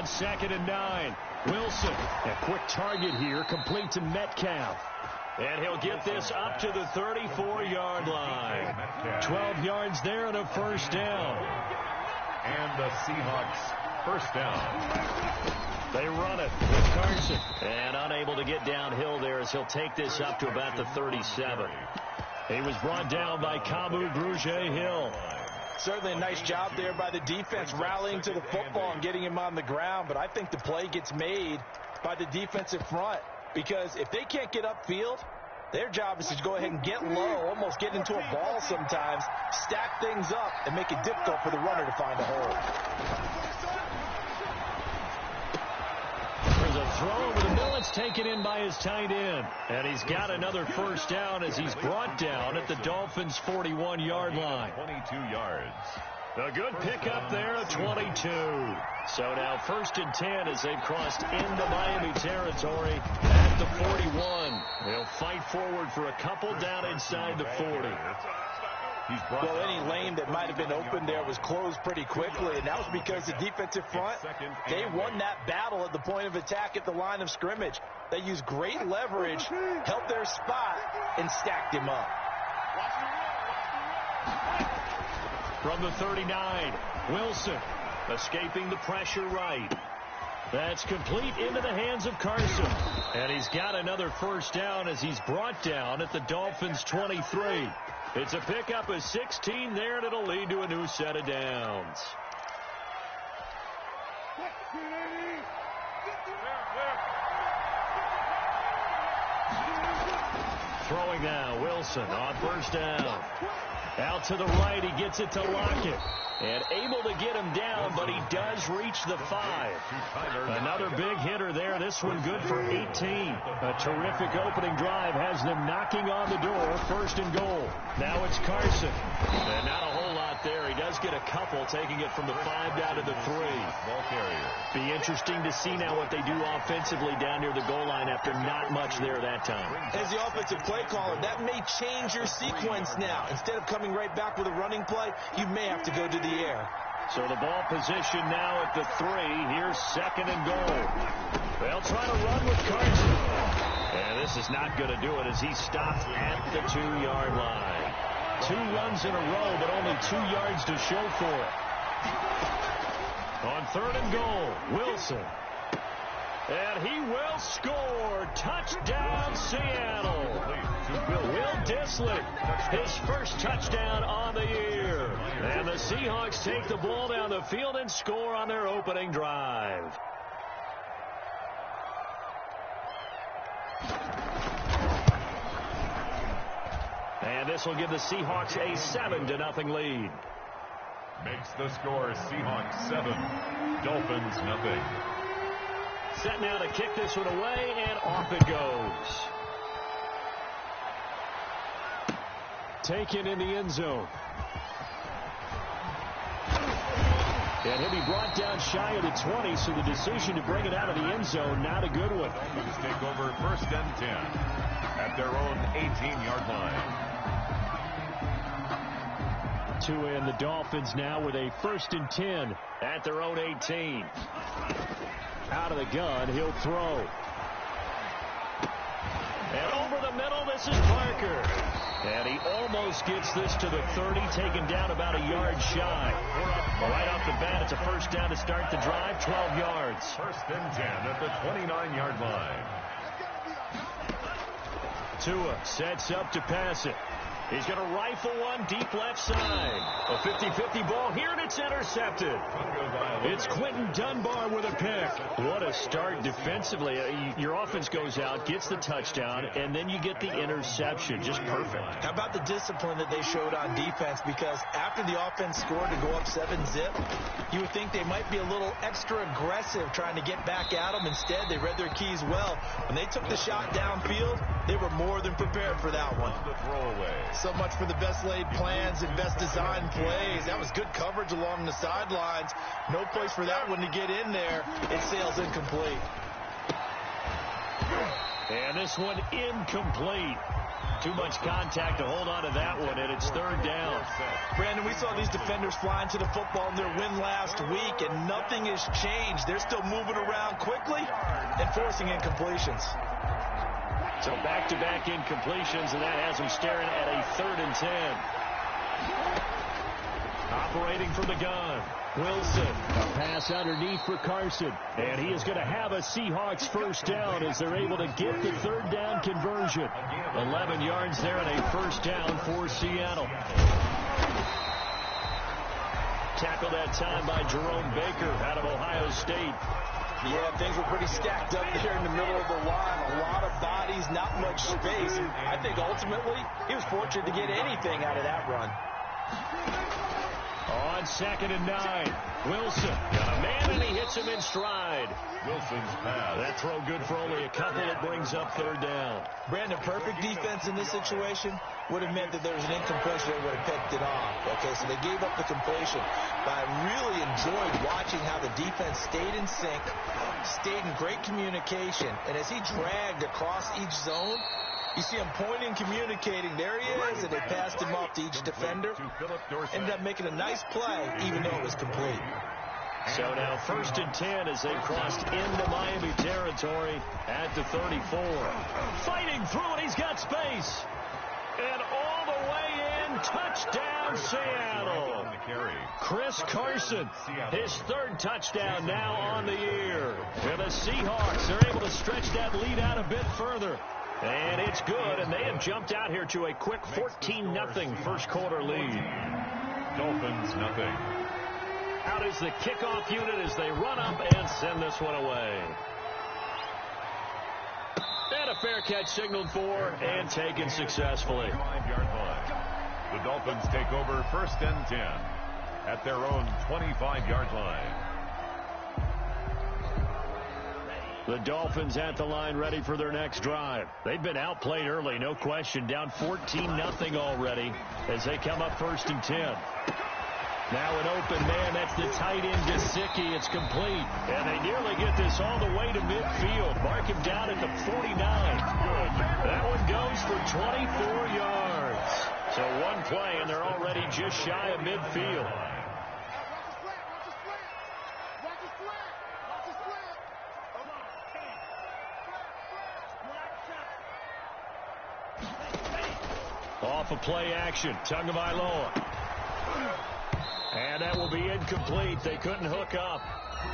on 2nd and 9. Wilson, a quick target here, complete to Metcalf. And he'll get this up to the 34-yard line. 12 yards there and a first down. And the Seahawks first down. They run it with Carson. And unable to get downhill there as he'll take this up to about the 37. He was brought down by Kamu Grugier-Hill. Certainly a nice job there by the defense rallying to the football and getting him on the ground. But I think the play gets made by the defensive front. Because if they can't get upfield, their job is to go ahead and get low, almost get into a ball sometimes, stack things up, and make it difficult for the runner to find a hole. There's a throw over the middle. It's taken in by his tight end. And he's got another first down as he's brought down at the Dolphins' 41-yard line. 22 yards. A good pickup there at 22. So now 1st and 10 as they've crossed into Miami territory at the 41. They'll fight forward for a couple down inside the 40. Well, any lane that might have been open there was closed pretty quickly, and that was because the defensive front, they won that battle at the point of attack at the line of scrimmage. They used great leverage, held their spot, and stacked him up. From the 39, Wilson escaping the pressure right. That's complete into the hands of Carson. And he's got another first down as he's brought down at the Dolphins' 23. It's a pickup of 16 there, and it'll lead to a new set of downs. Throwing now, Wilson on first down. Out to the right, he gets it to Lockett. And able to get him down, but he does reach the 5. Another big hitter there. This one good for 18. A terrific opening drive has them knocking on the door. 1st and goal. Now it's Carson. And not a whole lot there. He does get a couple, taking it from the 5 down to the 3. Ball carrier. Be interesting to see now what they do offensively down near the goal line after not much there that time. As the offensive play caller, that may change your sequence now. Instead of coming right back with a running play, you may have to go to the air. So the ball position now at the 3. Here's 2nd and goal. They'll try to run with Carson. And this is not going to do it as he stopped at the 2-yard line. 2 runs in a row, but only 2 yards to show for it. On 3rd and goal, Wilson. And he will score. Touchdown, Seattle. Will Dissly, his first touchdown on the year. And the Seahawks take the ball down the field and score on their opening drive. And this will give the Seahawks a 7-0 lead. Makes the score Seahawks 7, Dolphins nothing. Set now to kick this one away, and off it goes. Taken in the end zone. And he'll be brought down shy of the 20, so the decision to bring it out of the end zone, not a good one. Let's take over 1st and 10 at their own 18-yard line. Tua and the Dolphins now with a 1st and 10 at their own 18. Out of the gun, he'll throw. And over the middle, this is Parker. And he almost gets this to the 30, taken down about a yard shy. Right off the bat, it's a first down to start the drive, 12 yards. 1st and 10 at the 29-yard line. Tua sets up to pass it. He's going to rifle one deep left side. A 50-50 ball here, and it's intercepted. It's Quentin Dunbar with a pick. What a start defensively. Your offense goes out, gets the touchdown, and then you get the interception. Just perfect. How about the discipline that they showed on defense? Because after the offense scored to go up 7-zip, you would think they might be a little extra aggressive trying to get back at them. Instead, they read their keys well. When they took the shot downfield, they were more than prepared for that one. The throwaway. So much for the best laid plans and best designed plays. That was good coverage along the sidelines. No place for that one to get in there. It sails incomplete. And this one incomplete. Too much contact to hold on to that one, and it's third down. Brandon, we saw these defenders flying to the football in their win last week, and nothing has changed. They're still moving around quickly and forcing incompletions. So back-to-back incompletions, and that has them staring at a 3rd and 10. Operating from the gun, Wilson. A pass underneath for Carson. And he is going to have a Seahawks first down as they're able to get the 3rd down conversion. 11 yards there and a first down for Seattle. Tackled that time by Jerome Baker out of Ohio State. Yeah, things were pretty stacked up there in the middle of the line. A lot of bodies, not much space. I think ultimately he was fortunate to get anything out of that run. On 2nd and 9, Wilson got a man and he hits him in stride. Wilson's pass. That throw good for only a couple. It brings up 3rd down. Brandon, perfect defense in this situation would have meant that there was an incompletion. They would have picked it off. Okay, so they gave up the completion. But I really enjoyed watching how the defense stayed in sync, stayed in great communication. And as he dragged across each zone, you see him pointing, communicating. There he is, and they passed him off to each defender. Ended up making a nice play, even though it was complete. So now 1st and 10 as they crossed into Miami territory at the 34. Fighting through it, he's got space. And all the way in, touchdown Seattle. Chris Carson, his 3rd touchdown now on the year. And the Seahawks are able to stretch that lead out a bit further. And it's good, and they have jumped out here to a quick 14-0 first quarter lead. Dolphins nothing. Out is the kickoff unit as they run up and send this one away. And a fair catch signaled for and taken successfully. 5-yard line. The Dolphins take over 1st and 10 at their own 25-yard line. The Dolphins at the line ready for their next drive. They've been outplayed early, no question. Down 14-0 already as they come up 1st and 10. Now an open man. That's the tight end, Gesicki. It's complete. And they nearly get this all the way to midfield. Mark him down at the 49. That one goes for 24 yards. So one play, and they're already just shy of midfield. Off of play action. Tagovailoa. And that will be incomplete. They couldn't hook up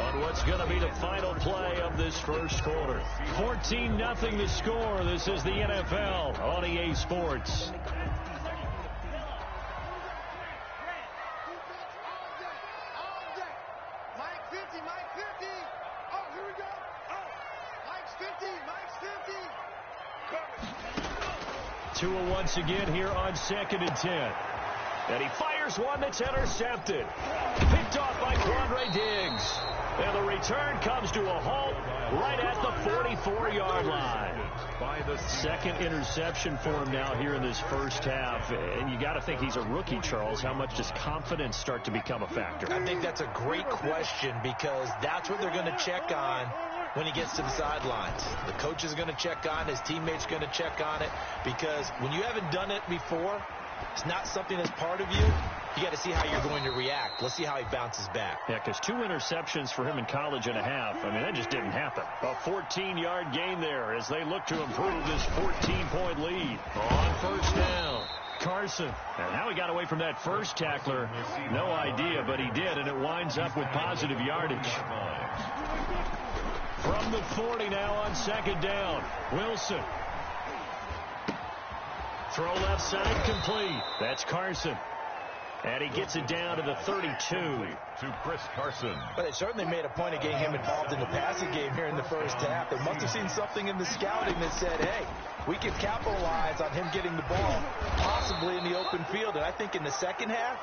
on what's going to be the final play of this first quarter. 14-0 the score. This is the NFL on EA Sports. Mike 50. Oh, here we go. Oh, Mike's 50. Tua once again here on 2nd and 10. And he fires one that's intercepted. Picked off by Quandre Diggs. And the return comes to a halt right at the 44-yard line. Second interception for him now here in this first half. And you got to think he's a rookie, Charles. How much does confidence start to become a factor? I think that's a great question because that's what they're going to check on when he gets to the sidelines. The coach is going to check on, his teammates going to check on it, because when you haven't done it before, it's not something that's part of you. You got to see how you're going to react. Let's see how he bounces back. Yeah, because 2 interceptions for him in college and a half. I mean, that just didn't happen. A 14-yard gain there as they look to improve this 14-point lead. On first down, Carson. And how he got away from that first tackler, no idea, but he did, and it winds up with positive yardage. From the 40 now on 2nd down, Wilson. Throw left side complete. That's Carson. And he gets it down to the 32. To Chris Carson. But they certainly made a point of getting him involved in the passing game here in the first half. They must have seen something in the scouting that said, hey, we can capitalize on him getting the ball possibly in the open field. And I think in the second half,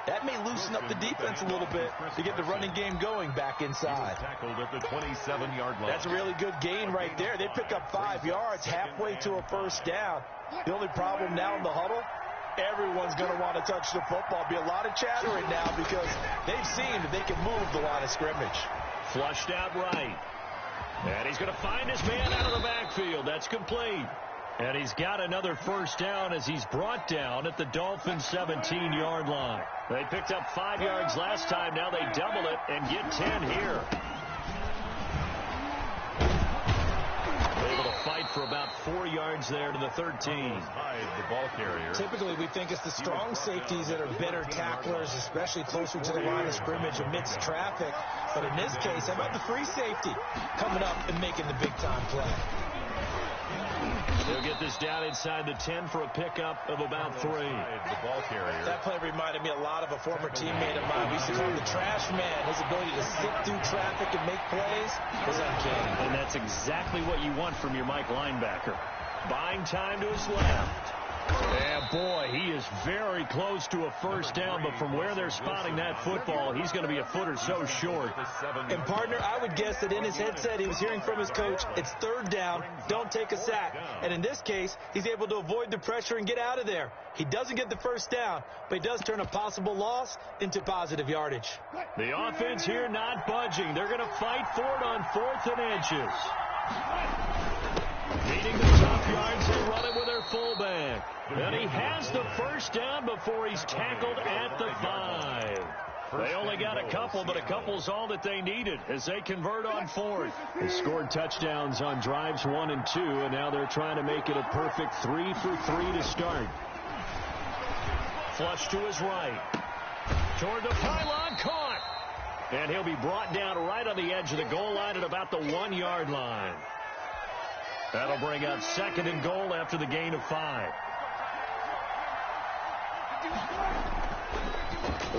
that may loosen up the defense a little bit to get the running game going back inside. Tackled at the 27-yard line. That's a really good gain right there. They pick up 5 yards halfway to a first down. The only problem now in the huddle, everyone's going to want to touch the football. Be a lot of chattering now because they've seen that they can move the line of scrimmage. Flushed out right. And he's going to find his man out of the backfield. That's complete. And he's got another first down as he's brought down at the Dolphins' 17-yard line. They picked up 5 yards last time. Now they double it and get 10 here. Able to fight for about 4 yards there to the 13. The ball carrier. Typically, we think it's the strong safeties that are better tacklers, especially closer to the line of scrimmage amidst traffic. But in this case, how about the free safety coming up and making the big-time play? They'll get this down inside the 10 for a pickup of about 3. The ball carrier. That play reminded me a lot of a former teammate of mine. We used to call him the trash man. His ability to sift through traffic and make plays was uncanny. And that's exactly what you want from your Mike linebacker. Buying time to his left. And boy, he is very close to a first down, but from where they're spotting that football, he's going to be a foot or so short. And partner, I would guess that in his headset he was hearing from his coach, it's third down, don't take a sack. And in this case, he's able to avoid the pressure and get out of there. He doesn't get the first down, but he does turn a possible loss into positive yardage. The offense here not budging. They're going to fight for it on 4th and inches. Needing the top yards, they run it with their fullback. And he has the first down before he's tackled at the 5. They only got a couple, but a couple's all that they needed as they convert on 4th. They scored touchdowns on drives 1 and 2, and now they're trying to make it a perfect 3 for 3 to start. Flush to his right. Toward the pylon, caught. And he'll be brought down right on the edge of the goal line at about the 1-yard line. That'll bring up 2nd and goal after the gain of 5.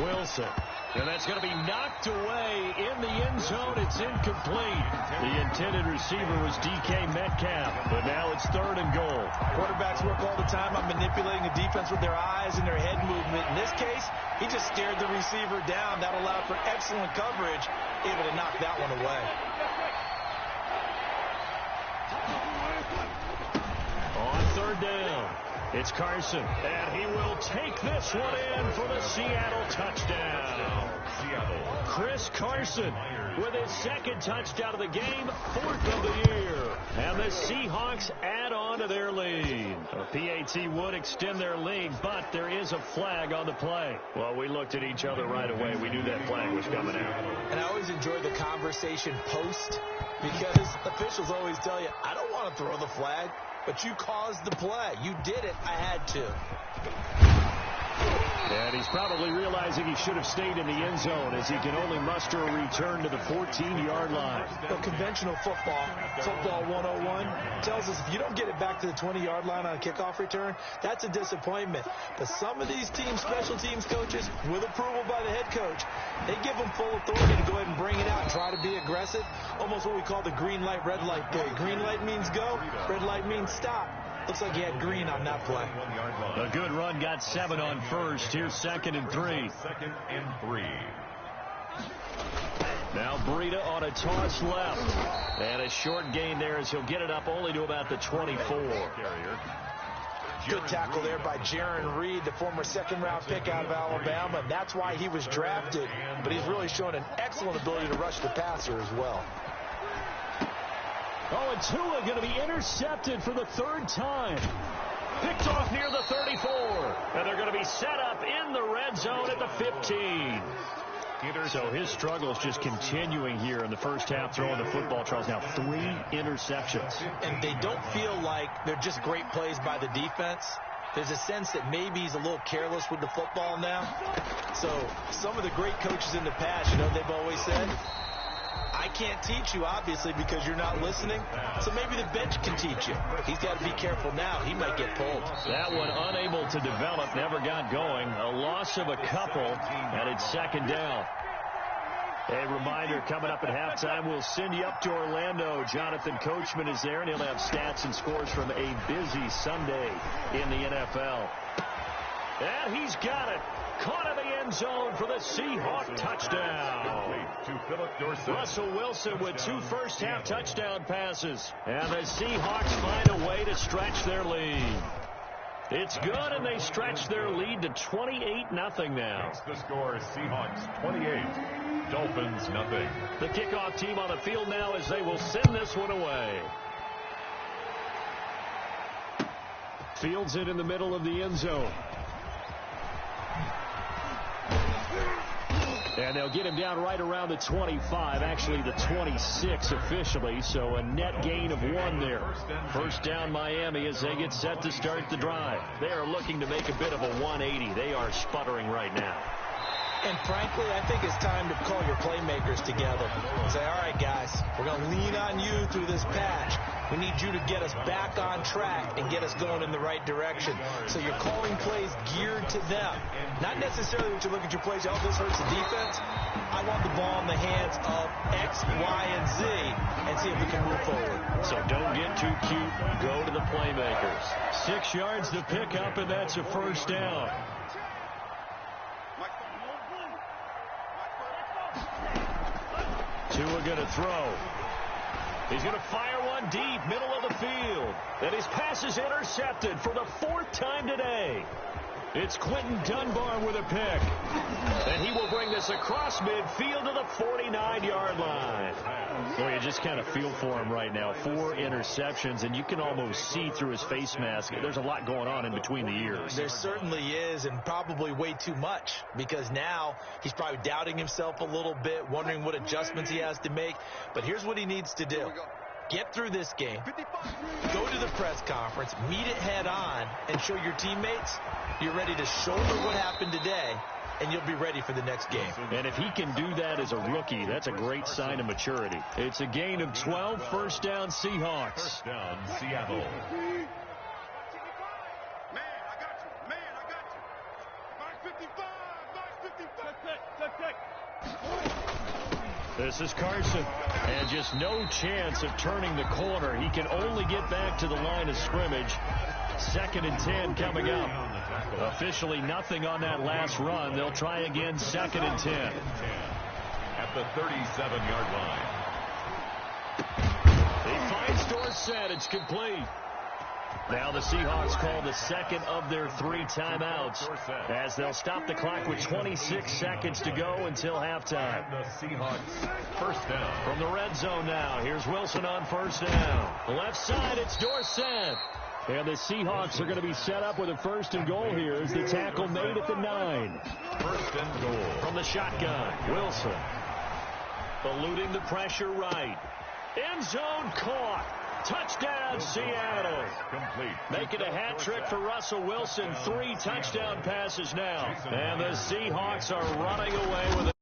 Wilson. And that's going to be knocked away in the end zone. It's incomplete. The intended receiver was DK Metcalf, but now it's 3rd and goal. Quarterbacks work all the time on manipulating the defense with their eyes and their head movement. In this case, he just stared the receiver down. That allowed for excellent coverage, able to knock that one away. On 3rd down, it's Carson, and he will take this one in for the Seattle touchdown. Chris Carson with his 2nd touchdown of the game, 4th of the year. And the Seahawks add on to their lead. A PAT would extend their lead, but there is a flag on the play. Well, we looked at each other right away. We knew that flag was coming out. And I always enjoy the conversation post, because officials always tell you, I don't want to throw the flag, but you caused the play. You did it. I had to. And he's probably realizing he should have stayed in the end zone as he can only muster a return to the 14-yard line. But conventional football 101, tells us if you don't get it back to the 20-yard line on a kickoff return, that's a disappointment. But some of these teams, special teams coaches, with approval by the head coach, they give them full authority to go ahead and bring it out and try to be aggressive. Almost what we call the green light, red light play. Green light means go, red light means stop. Looks like he had green on that play. A good run, got 7 on 1st. Here's 2nd and 3. 2nd and 3. Now Breida on a toss left. And a short gain there as he'll get it up only to about the 24. Good tackle there by Jaron Reed, the former 2nd-round pick out of Alabama. That's why he was drafted. But he's really shown an excellent ability to rush the passer as well. Oh, and Tua going to be intercepted for the 3rd time. Picked off near the 34. And they're going to be set up in the red zone at the 15. So his struggle is just continuing here in the first half, throwing the football. Charles, now 3 interceptions. And they don't feel like they're just great plays by the defense. There's a sense that maybe he's a little careless with the football now. So some of the great coaches in the past, you know, they've always said, I can't teach you, obviously, because you're not listening. So maybe the bench can teach you. He's got to be careful now. He might get pulled. That one unable to develop, never got going. A loss of a couple, and it's 2nd down. A reminder, coming up at halftime, we'll send you up to Orlando. Jonathan Coachman is there, and he'll have stats and scores from a busy Sunday in the NFL. And he's got it. Caught in the end zone for the Seahawk touchdown. Russell Wilson with 2 first-half touchdown passes. And the Seahawks find a way to stretch their lead. It's good, and they stretch their lead to 28-0 now. The score is Seahawks 28, Dolphins 0. The kickoff team on the field now as they will send this one away. Fields it in the middle of the end zone. And they'll get him down right around the 25, actually the 26 officially, so a net gain of 1 there. First down Miami as they get set to start the drive. They are looking to make a bit of a 180. They are sputtering right now. And frankly, I think it's time to call your playmakers together and say, all right, guys, we're going to lean on you through this patch. We need you to get us back on track and get us going in the right direction. So you're calling plays geared to them. Not necessarily that you look at your plays, oh, this hurts the defense. I want the ball in the hands of X, Y, and Z and see if we can move forward. So don't get too cute. Go to the playmakers. 6 yards to pick up, and that's a first down. Tua going to throw. He's going to fire one deep, middle of the field. And his pass is intercepted for the 4th time today. It's Quentin Dunbar with a pick. And he will bring this across midfield to the 49-yard line. Boy, you just kind of feel for him right now. 4 interceptions, and you can almost see through his face mask. There's a lot going on in between the ears. There certainly is, and probably way too much, because now he's probably doubting himself a little bit, wondering what adjustments he has to make. But here's what he needs to do. Get through this game, go to the press conference, meet it head on, and show your teammates you're ready to shoulder what happened today, and you'll be ready for the next game. And if he can do that as a rookie, that's a great sign of maturity. It's a gain of 12, first down Seahawks. First down Seattle. Man, I got you. Man, I got you. Box 55. Box 55. This is Carson. And just no chance of turning the corner. He can only get back to the line of scrimmage. 2nd and 10 coming up. Officially nothing on that last run. They'll try again 2nd and 10. At the 37-yard line. He finds Dorsett. It's complete. Now the Seahawks call the 2nd of their 3 timeouts as they'll stop the clock with 26 seconds to go until halftime. The Seahawks first down. From the red zone now, here's Wilson on first down. The left side, it's Dorsett. And the Seahawks are going to be set up with a 1st and goal here as the tackle made at the 9. 1st and goal. From the shotgun, Wilson. Eluding the pressure right. End zone caught. Touchdown, Seattle. Complete. Making a hat trick for Russell Wilson. 3 touchdown passes now. And the Seahawks are running away with